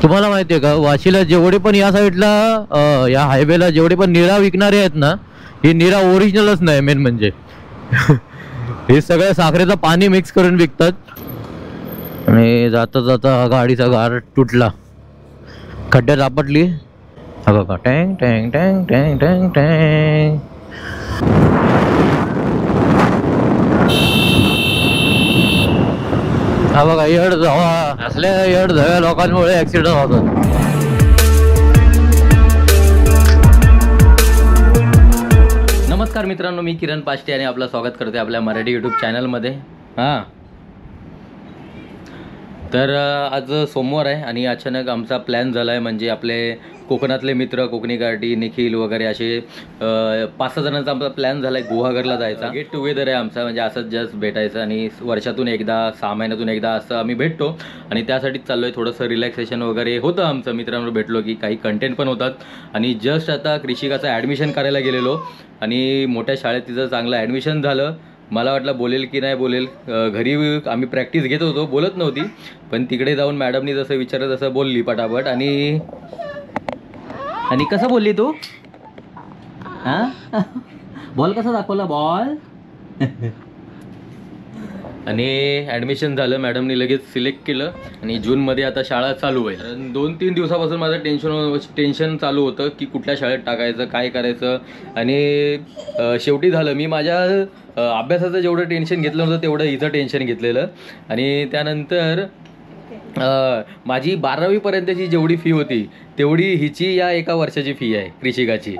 तुम्हाला माहिती आहे का, वाशीला जेवढे पण या साईडला या हायवेला जेवढे पण निरा विकणारे आहेत ना, ही निरा ओरिजिनलच नाही मेन म्हणजे. हे सगळं साखरेचं पाणी मिक्स करून विकतात. आणि जाता जाता गाडीचा गार तुटला, खड्ड्यात आपटली. हा बघा, टँग टँग टँग टँग टँग टँग. हा बघा, येड जावा असल्या येड जाव्या लोकांमुळे ऍक्सिडेंट होतात. नमस्कार मित्रांनो, मी किरण पाष्टे आणि आपलं स्वागत करते आपल्या मराठी यूट्यूब चॅनलमध्ये. हां, तर आज सोमवार आहे आणि अचानक आमचा प्लॅन झाला आहे. म्हणजे आपले कोकणातले मित्र, कोकणी गार्डी, निखिल वगैरे असे 5-6 जणांचा आमचा प्लॅन झाला आहे गुहागरला जायचा. गेट टुगेदर आहे आमचा, म्हणजे असंच जस्ट भेटायचं आणि वर्षातून एकदा, 6 महिन्यातून एकदा असं आम्ही भेटतो. आणि त्यासाठीच चाललो आहे. थोडंसं रिलॅक्सेशन वगैरे होतं आमचं, मित्रांवर भेटलो की काही कंटेंट पण होतात. आणि जस्ट आता कृषिकाचं ॲडमिशन करायला गेलेलो आणि मोठ्या शाळेत तिचं चांगलं ॲडमिशन झालं. मला वाटलं बोलेल की नाही बोलेल, घरी आम्ही प्रॅक्टिस घेत होतो, बोलत नव्हती. पण तिकडे जाऊन मॅडमनी जसं विचारलं तसं बोलली पटापट. आणि कसं बोलली तू? हां, बॉल कसा दाखवला बॉल? आणि ॲडमिशन झालं, मॅडमनी लगेच सिलेक्ट केलं आणि जूनमध्ये आता शाळा चालू आहे. 2-3 दिवसापासून माझं टेन्शन चालू होतं की कुठल्या शाळेत टाकायचं, काय करायचं. आणि शेवटी झालं. मी माझ्या अभ्यासाचं जेवढं टेन्शन घेतलं होतं तेवढं हिचं टेन्शन घेतलेलं. आणि त्यानंतर माझी 12वीपर्यंतची जेवढी फी होती तेवढी हिची या एका वर्षाची फी आहे कृषिकाची.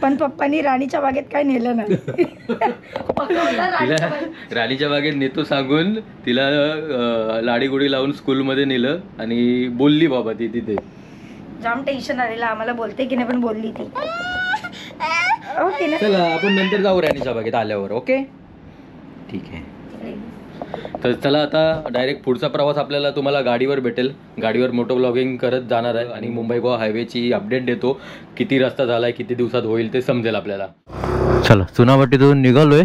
पण पप्पांनी राणीच्या बागेत काय नेलं नाही. तिला राणीच्या बागेत नेतो सांगून तिला लाडीगुडी लावून स्कूलमध्ये नेलं आणि बोलली बाबा ती तिथे. जाम टेन्शन आलेलं आम्हाला, बोलते की नाही पण बोलली ती. चला आपण नंतर जाऊ राणीच्या बागेत आल्यावर. ओके, ठीक आहे. तर चला आता डायरेक्ट पुढचा प्रवास आपल्याला तुम्हाला गाडीवर भेटेल. गाडीवर मोटो ब्लॉगिंग करत जाणार आहे आणि मुंबई गोवा हायवेची अपडेट देतो. किती रस्ता झाला आहे, किती दिवसात होईल ते समजेल आपल्याला. चला, चुनाभट्टीतून निघालोय.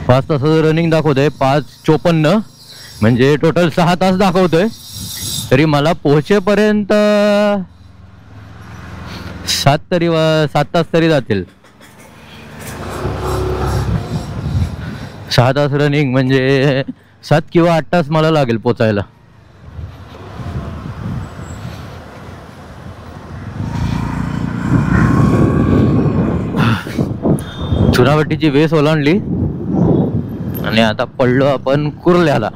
पाच तासाचं रनिंग दाखवतोय, 5:54, म्हणजे टोटल 6 तास दाखवतोय. तरी मला पोहोचेपर्यंत 7 तास तरी जातील. 6 तास रनिंग म्हणजे 7 किंवा 8 तास मला लागेल पोचायला. चुनाभट्टीची वेस ओलांडली आणि आता पडलो आपण कुर्ल्याला.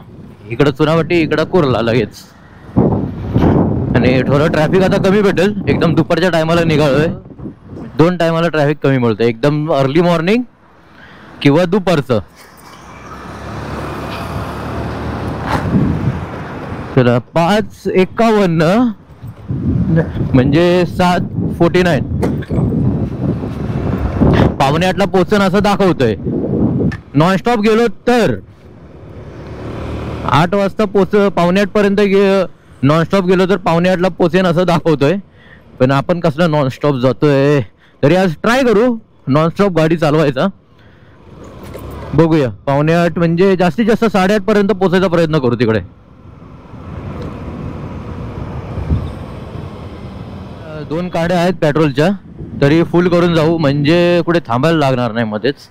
इकडं चुनाभट्टी, इकडं कुर्ला लगेच. आणि थोडं ट्रॅफिक आता कमी भेटेल. एकदम दुपारच्या टायमाला निघालोय. 2 टायमाला ट्रॅफिक कमी मिळतं, एकदम अर्ली मॉर्निंग किंवा दुपारचं. चला, 5:51 म्हणजे 7:49. 7:45ला पोहोचन असं दाखवतोय. नॉनस्टॉप गेलो तर 8 वाजता 7:45 पर्यंत नॉनस्टॉप गेलो तर 7:45ला पोचेन असं दाखवतोय. पण आपण कसलं नॉनस्टॉप जातोय, तरी आज ट्राय करू नॉनस्टॉप गाडी चालवायचा. बघूया. 7:45 म्हणजे जास्तीत जास्त 8:30 पर्यंत पोचायचा प्रयत्न करू तिकडे. 2 गाड्या आहेत पेट्रोलच्या, तरी फुल करून जाऊ म्हणजे कुठे थांबायला लागणार नाही मध्येच.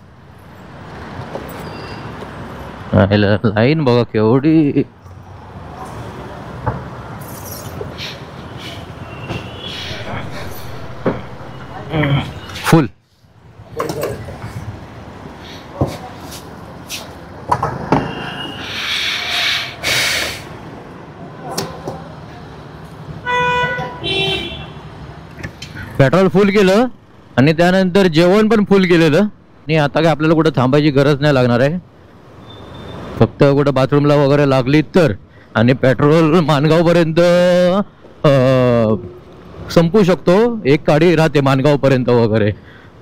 लाईन बघा केवढी. फुल. पेट्रोल फुल केलं आणि त्यानंतर जेवण पण फुल केलेलं. आणि आता काय आपल्याला कुठं थांबायची गरज नाही लागणार आहे. फक्त कुठं बाथरूमला वगैरे लागली तर. आणि पेट्रोल माणगावपर्यंत संपू शकतो. एक गाडी राहते माणगावपर्यंत वगैरे.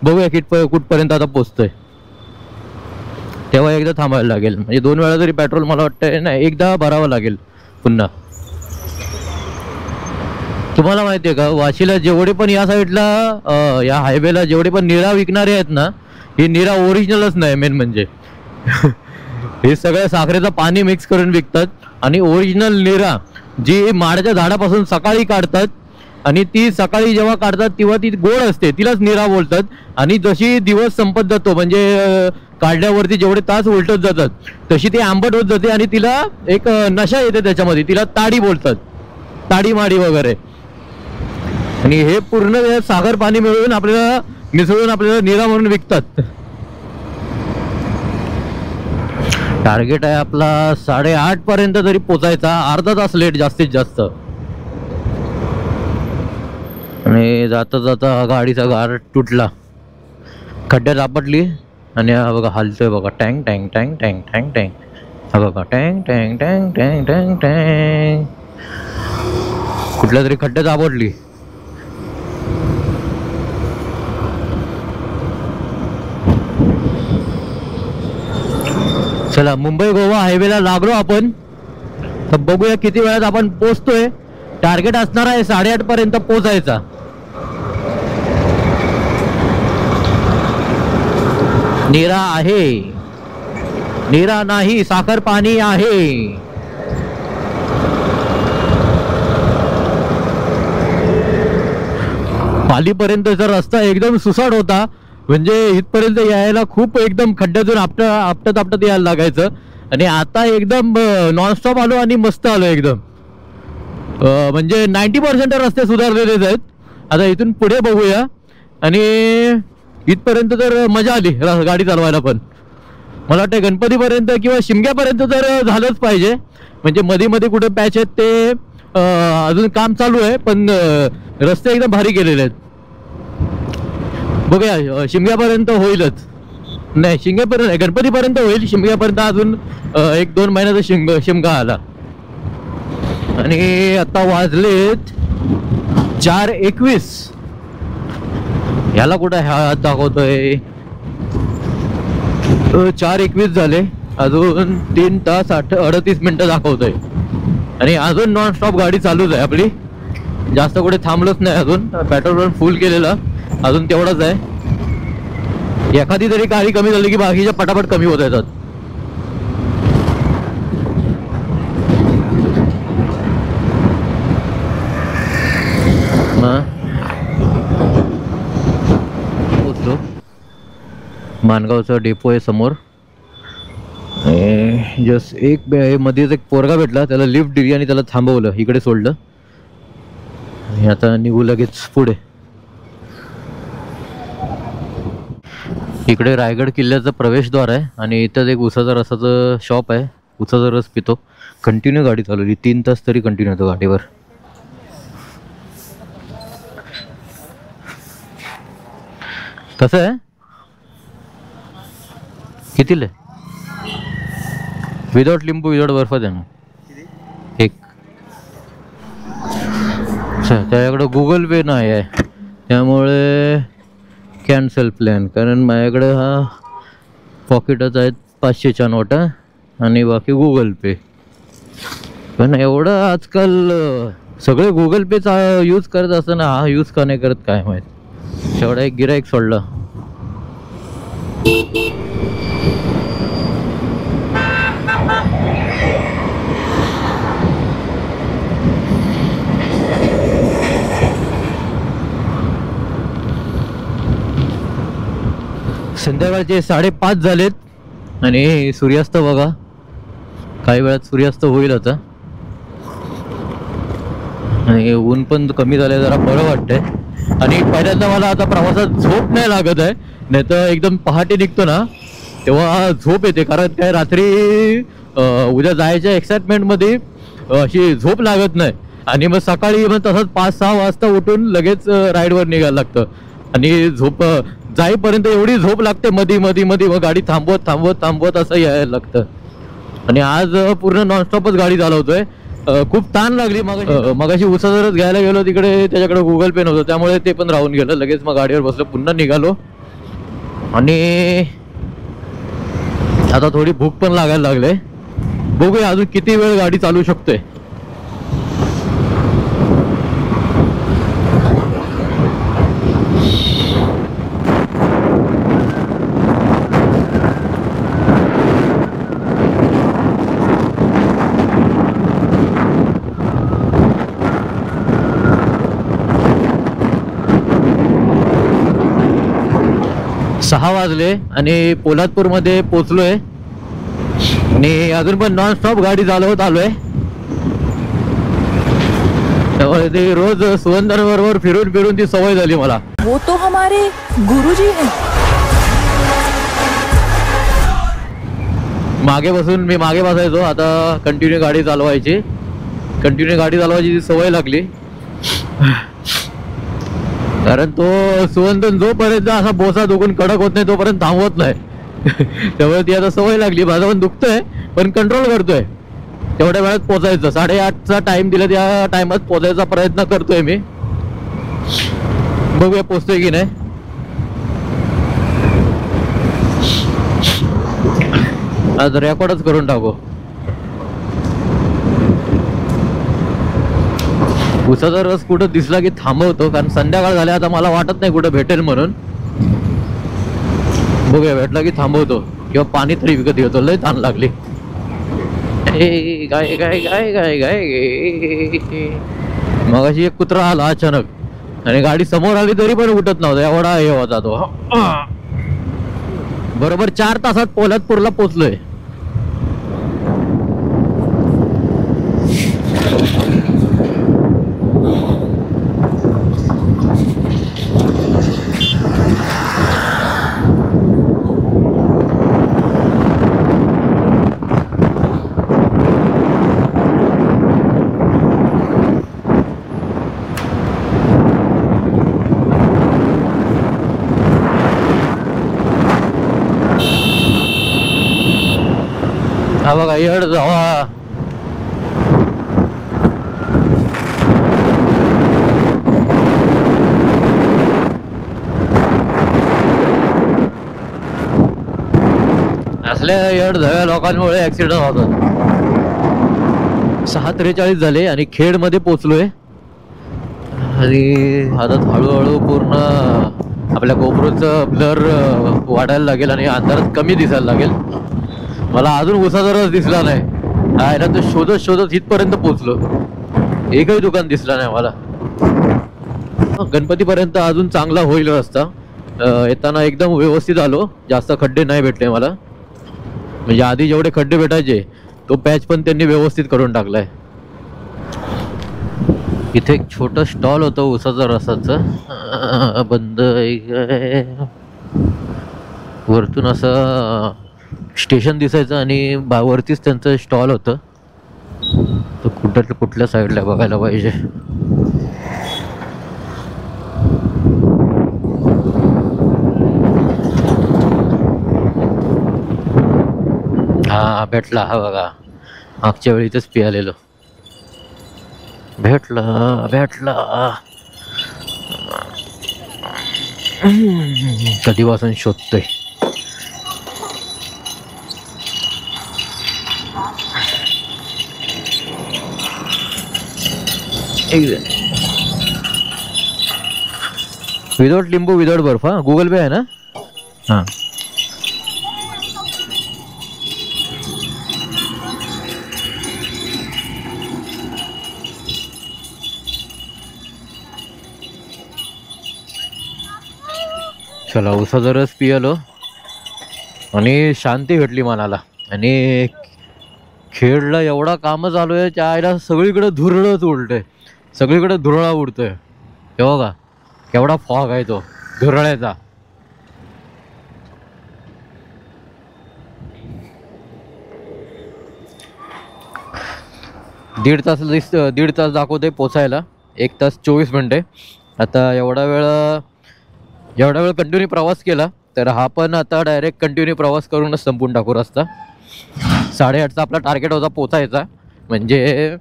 बघूया कुठपर्यंत आता पोचतोय. तेव्हा एकदा थांबायला लागेल. म्हणजे 2 वेळा तरी पेट्रोल मला वाटतं नाही, एकदा भरावं लागेल पुन्हा. तुम्हाला माहिती आहे का वाशीला जेवढे पण या साईडला या हायवेला जेवढे पण निरा विकणारे आहेत ना, हे निरा ओरिजिनलच नाही मेन म्हणजे. हे सगळं साखरेचं पाणी मिक्स करून विकतात आणि ओरिजिनल निरा जी माडाच्या झाडापासून सकाळी काढतात आणि ती सकाळी जेव्हा काढतात तेव्हा ती गोड असते, तिलाच निरा बोलतात. आणि जशी दिवस संपत जातो म्हणजे काढल्यावरती जेवढे तास उलटत जातात तशी ती आंबट होत जाते आणि तिला एक नशा येते त्याच्यामध्ये, तिला ताडी बोलतात, ताडी माडी वगैरे. आणि हे पूर्ण साखर पाणी मिळवून आपल्याला मिसळून आपल्याला निरा म्हणून विकतात. टार्गेट आहे आपला 8:30 पर्यंत तरी पोचायचा, अर्धा तास लेट जास्तीत जास्त. आणि जाता जाता गाडीचा गार तुटला, खड्ड्यात आपटली आणि हा बघा हालतोय बघा, टँग टँग टँग टँग टँग टँग. हा बघा टँग टँग टँग टँग टँग टँग. कुठल्या तरी खड्ड्यात आपटली. चला मुंबई गोवा हायवेला लागलो आपण. तर बघूया किती वेळात आपण पोहोचतोय. टार्गेट असणार आहे 8:30 पर्यंत पोहोचायचा. निरा आहे, निरा नाही, साखर पाणी आहे. पालीपर्यंतचा रस्ता एकदम सुसाट होता, म्हणजे इथपर्यंत यायला खूप एकदम खड्ड्यातून आपटत आपटत यायला लागायचं. आणि आता एकदम नॉनस्टॉप आलो आणि मस्त आलो एकदम. म्हणजे 90% रस्ते सुधारलेलेच आहेत. आता इथून पुढे बघूया. आणि इथपर्यंत तर मजा आली गाडी चालवायला. पण मला वाटतं गणपतीपर्यंत किंवा शिमग्यापर्यंत तर झालंच पाहिजे. म्हणजे मध्ये मध्ये कुठे पॅच आहेत ते अजून काम चालू आहे, पण रस्ते एकदम भारी केलेले आहेत. बघूया शिमग्यापर्यंत होईलच. नाही शिमग्यापर्यंत गणपतीपर्यंत होईल, शिमग्यापर्यंत अजून 1-2 महिन्याचा शिमगा आला. आणि आता वाजलेत 4:21. ह्याला कुठं ह्या दाखवतोय 4:21 झाले, अजून 3 तास 38 मिनिटं दाखवतोय. आणि अजून नॉनस्टॉप गाडी चालूच आहे आपली. जास्त कुठे थांबलोच नाही अजून. पेट्रोल पण फुल केलेलं अजून तेवढंच आहे. एखादी तरी गाडी कमी झाली की बाकीच्या पटापट कमी होत येतात. मानगावचा डेपो आहे समोर. जस्ट मध्येच एक पोरगा भेटला, त्याला लिफ्ट दिली आणि त्याला थांबवलं, इकडे सोडलं. आणि आता निघू लगेच पुढे. इकडे रायगड किल्ल्याचं प्रवेशद्वार आहे आणि इथंच एक उसाचा रसाचं शॉप आहे. उसाचा रस पितो. कंटिन्यू गाडी चालवली, 3 तास तरी कंटिन्यू होतो गाडीवर. कसं आहे कितीला आहे? विदाउट लिंबू विदाउट बर्फ द्या ना एक. त्याच्याकडं गुगल पे नाही आहे त्यामुळे कॅन्सल प्लॅन, कारण माझ्याकडे हा पॉकेटच आहेत 500च्या नोटा आणि बाकी गुगल पे. पण एवढं आजकाल सगळे गुगल पेचा यूज करत असताना हा यूज का नाही करत काय माहीत. एवढा एक गिराईक सोडला. संध्याकाळचे 5:30 झालेत आणि सूर्यास्त बघा, काही वेळात सूर्यास्त होईल आता. आणि ऊन पण कमी झालंय, जरा बरं वाटतंय. आणि पहिल्यांदा मला आता प्रवासात झोप नाही लागत आहे, नाही तर एकदम पहाटे निघतो ना तेव्हा झोप येते. कारण काय रात्री उद्या जायच्या एक्साइटमेंटमध्ये अशी झोप लागत नाही. आणि मग सकाळी मग तसंच 5-6 वाजता उठून लगेच राईडवर निघायला लागतं. आणि झोप जाईपर्यंत एवढी झोप लागते मध्ये मग गाडी थांबवत असं यायला लागतं. आणि आज पूर्ण नॉनस्टॉपच गाडी चालवतोय. खूप ताण लागली. मगाशी उसाचा घ्यायला गेलो तिकडे, त्याच्याकडे गुगल पे नव्हतं त्यामुळे ते पण राहून गेलं. लगेच मग गाडीवर बसलो, पुन्हा निघालो. आणि आता थोडी भूक पण लागायला लागले. बघूया अजून किती वेळ गाडी चालू शकतोय. 6 वाजले आणि पोलादपूरमध्ये पोचलोय आणि अजून पण नॉन स्टॉप गाडी चालवत आलोय. त्यामुळे ते रोज सुवंदर बरोबर फिरून फिरून ती सवय झाली मला. वो तो हमारे गुरुजी हैं. मी मागे बसायचो, आता कंटिन्यू गाडी चालवायची ती सवय लागली. कारण तो सुवंदन जोपर्यंत असा बोसा दुखून कडक होत नाही तोपर्यंत थांबवत नाही. त्यामुळे ती आता सवय लागली. माझं पण दुखतंय पण कंट्रोल करतोय. तेवढ्या वेळात पोचायचं, 8:30चा टाइम दिला त्या टाइमात पोचायचा प्रयत्न करतोय मी. बघूया पोचतोय की नाही. आज रेकॉर्डच करून टाकू. उसाचा रस कुठं दिसला की थांबवतो, कारण संध्याकाळ झाल्या आता मला वाटत नाही कुठं भेटेल म्हणून. बघूया भेटला की थांबवतो किंवा पाणी तरी विकत घेतो. लय ताण लागली. गाय गाय गाय गाय गाय. मगाशी एक कुत्रा आला अचानक आणि गाडी समोर आली तरी पण उठत नव्हता, एवढा हे होता तो. बरोबर 4 तासात पोलादपूरला पोचलोय. हा बघा येड जावा. असल्या येड जाव्या लोकांमुळे ऍक्सिडेंट होतात. 6:43 झाले आणि खेडमध्ये पोचलोय आणि आता हळूहळू पूर्ण आपल्या गोप्रोचं ब्लर वाढायला लागेल आणि अंधारात कमी दिसायला लागेल. मला अजून उसाचा रस दिसला नाही. ना तर शोधत इथपर्यंत पोचलो, एकही दुकान दिसला नाही मला. गणपतीपर्यंत अजून चांगला होईल रस्ता. येताना एकदम व्यवस्थित आलो, जास्त खड्डे नाही भेटले मला. म्हणजे आधी जेवढे खड्डे भेटायचे तो पॅच पण त्यांनी व्यवस्थित करून टाकलाय. इथे एक छोटं स्टॉल होतं उसाचा रसाचं, बंद. वरतून असं स्टेशन दिसायचं आणि वरतीच त्यांचं स्टॉल होतं. तर कुठल्या साईडला बघायला पाहिजे. हा भेटला. हा बघा, मागच्या वेळी इथंच पियालेलो. भेटला. कधीपासून शोधतोय. विदाउट लिंबू विदाउट बर्फ. हा गुगल पे आहे ना. हां चला, उसाचा रस पियालो आणि शांती भेटली मनाला. आणि खेडला एवढा काम चालू आहे त्या आईला, सगळीकडे धुरळच उडतंय, सगळीकडे धुरळा उडतोय. हे बघा केवढा फॉग आहे तो धुरळ्याचा. दीड तास दाखवते पोचायला, 1 तास 24 मिनिटे. आता एवढा वेळ कंटिन्यू प्रवास केला तर हा पण आता डायरेक्ट कंटिन्यू प्रवास करूनच संपून टाकू रस्ता. 8:30चा आपला टार्गेट होता पोचायचा, म्हणजे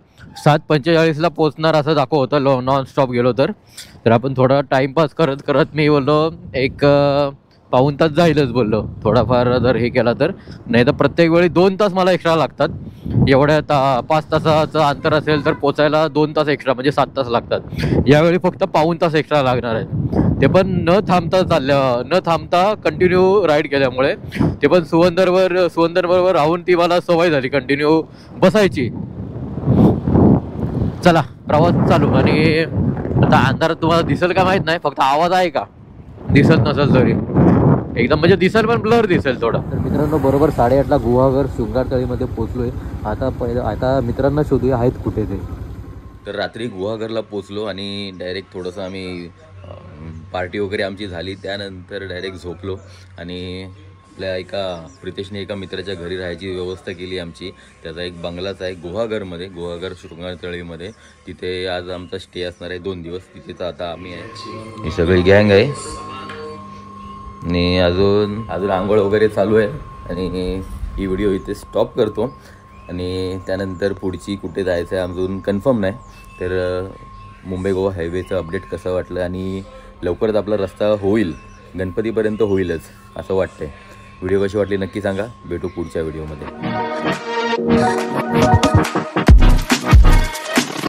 7:45ला पोचणार असं दाखवत होतं नॉन स्टॉप गेलो तर. आपण थोडा टाइमपास करत मी बोललो एक पाऊण तास जाईलच बोललो, थोडाफार जर हे केला तर. नाही तर प्रत्येक वेळी 2 तास मला एक्स्ट्रा लागतात. एवढ्या 5 तासाचं अंतर असेल तर पोचायला 2 तास एक्स्ट्रा, म्हणजे 7 तास लागतात. यावेळी फक्त पाऊण तास एक्स्ट्रा लागणार आहेत, ते पण न थांबता कंटिन्यू राईड केल्यामुळे. ते पण सुवंदरबरोबर राहून ती मला सवय झाली कंटिन्यू बसायची. चला प्रवास चालू. आणि आता अंधारात तुम्हाला दिसेल का माहित नाही, फक्त आवाज आहे का दिसत नसेल तरी एकदम म्हणजे दिसेल पण ब्लर दिसेल थोडा. तर मित्रांनो बरोबर 8:30ला गुहागर शृंगारतळीमध्ये पोहोचलोय. आता मित्रांना शोधूया आहेत कुठे ते. तर रात्री गुहागरला पोचलो आणि डायरेक्ट थोडंसं आम्ही पार्टी वगैरे आमची झाली. त्यानंतर डायरेक्ट झोपलो आणि आपल्या प्रितेशने एका मित्राच्या घरी राहायची व्यवस्था केली आमची. त्याचा एक बंगलाच आहे गुहागर शृंगारतळीमध्ये. तिथे आज आमचा स्टे असणार आहे 2 दिवस. तिथेच आता आम्ही आहे, ही सगळी गँग आहे आणि अजून आंघोळ वगैरे चालू आहे. आणि ही व्हिडिओ इथे स्टॉप करतो आणि त्यानंतर पुढची कुठे जायचं आहे अजून कन्फर्म नाही. तर मुंबई गोवा हायवेचं अपडेट कसं वाटलं आणि लवकरच आपला रस्ता होईल, गणपतीपर्यंत होईलच असं वाटतंय. व्हिडिओ कशी वाटली नक्की सांगा. भेटू पुढच्या व्हिडिओमध्ये.